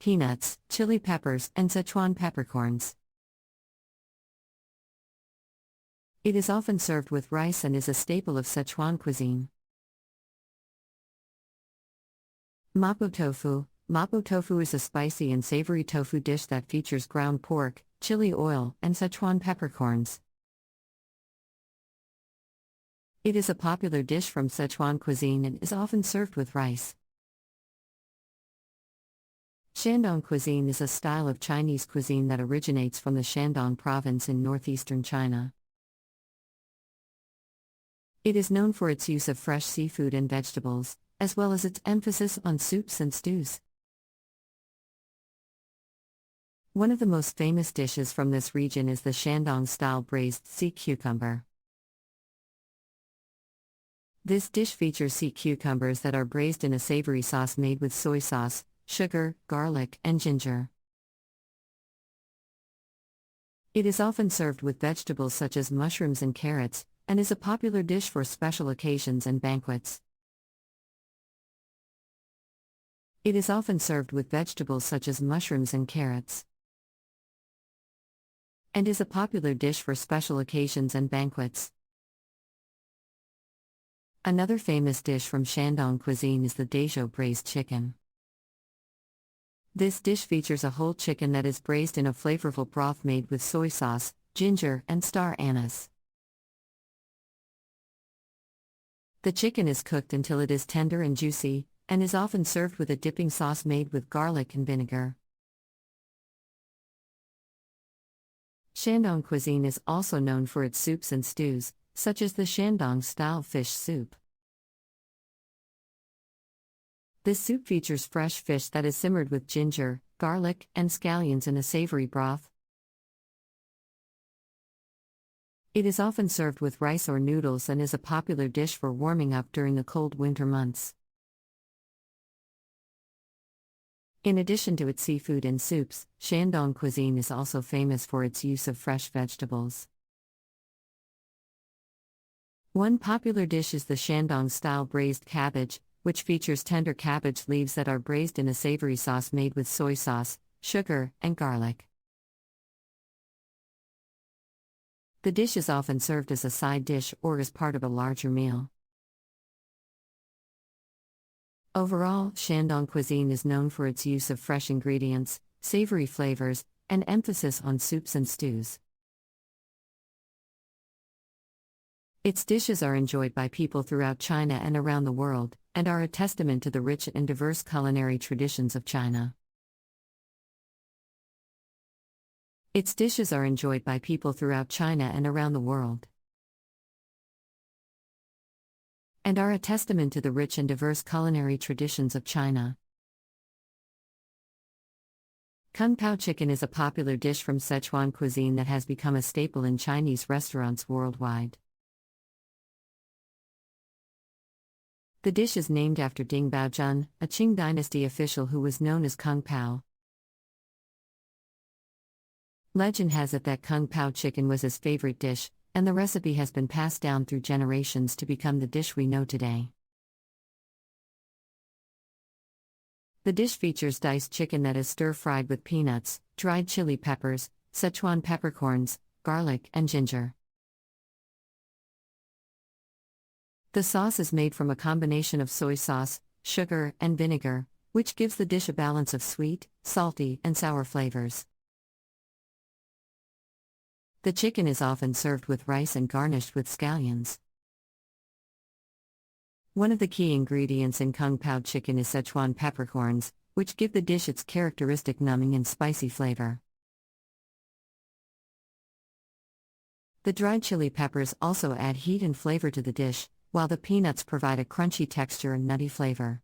peanuts, chili peppers, and Sichuan peppercorns. It is often served with rice and is a staple of Sichuan cuisine. Mapo tofu. Mapo tofu is a spicy and savory tofu dish that features ground pork, chili oil, and Sichuan peppercorns. It is a popular dish from Sichuan cuisine and is often served with rice. Shandong cuisine is a style of Chinese cuisine that originates from the Shandong province in northeastern China. It is known for its use of fresh seafood and vegetables, as well as its emphasis on soups and stews. One of the most famous dishes from this region is the Shandong-style braised sea cucumber. This dish features sea cucumbers that are braised in a savory sauce made with soy sauce, sugar, garlic, and ginger. It is often served with vegetables such as mushrooms and carrots, and is a popular dish for special occasions and banquets. It is often served with vegetables such as mushrooms and carrots, and is a popular dish for special occasions and banquets. Another famous dish from Shandong cuisine is the Dezhou braised chicken. This dish features a whole chicken that is braised in a flavorful broth made with soy sauce, ginger, and star anise. The chicken is cooked until it is tender and juicy, and is often served with a dipping sauce made with garlic and vinegar. Shandong cuisine is also known for its soups and stews, such as the Shandong-style fish soup. This soup features fresh fish that is simmered with ginger, garlic, and scallions in a savory broth. It is often served with rice or noodles and is a popular dish for warming up during the cold winter months. In addition to its seafood and soups, Shandong cuisine is also famous for its use of fresh vegetables. One popular dish is the Shandong-style braised cabbage, which features tender cabbage leaves that are braised in a savory sauce made with soy sauce, sugar, and garlic. The dish is often served as a side dish or as part of a larger meal. Overall, Shandong cuisine is known for its use of fresh ingredients, savory flavors, and emphasis on soups and stews. Its dishes are enjoyed by people throughout China and around the world, and are a testament to the rich and diverse culinary traditions of China. Its dishes are enjoyed by people throughout China and around the world, and are a testament to the rich and diverse culinary traditions of China. Kung Pao chicken is a popular dish from Sichuan cuisine that has become a staple in Chinese restaurants worldwide. The dish is named after Ding Baozhun, a Qing dynasty official who was known as Kung Pao. Legend has it that Kung Pao chicken was his favorite dish, and the recipe has been passed down through generations to become the dish we know today. The dish features diced chicken that is stir-fried with peanuts, dried chili peppers, Sichuan peppercorns, garlic, and ginger. The sauce is made from a combination of soy sauce, sugar, and vinegar, which gives the dish a balance of sweet, salty, and sour flavors. The chicken is often served with rice and garnished with scallions. One of the key ingredients in Kung Pao chicken is Sichuan peppercorns, which give the dish its characteristic numbing and spicy flavor. The dried chili peppers also add heat and flavor to the dish, while the peanuts provide a crunchy texture and nutty flavor.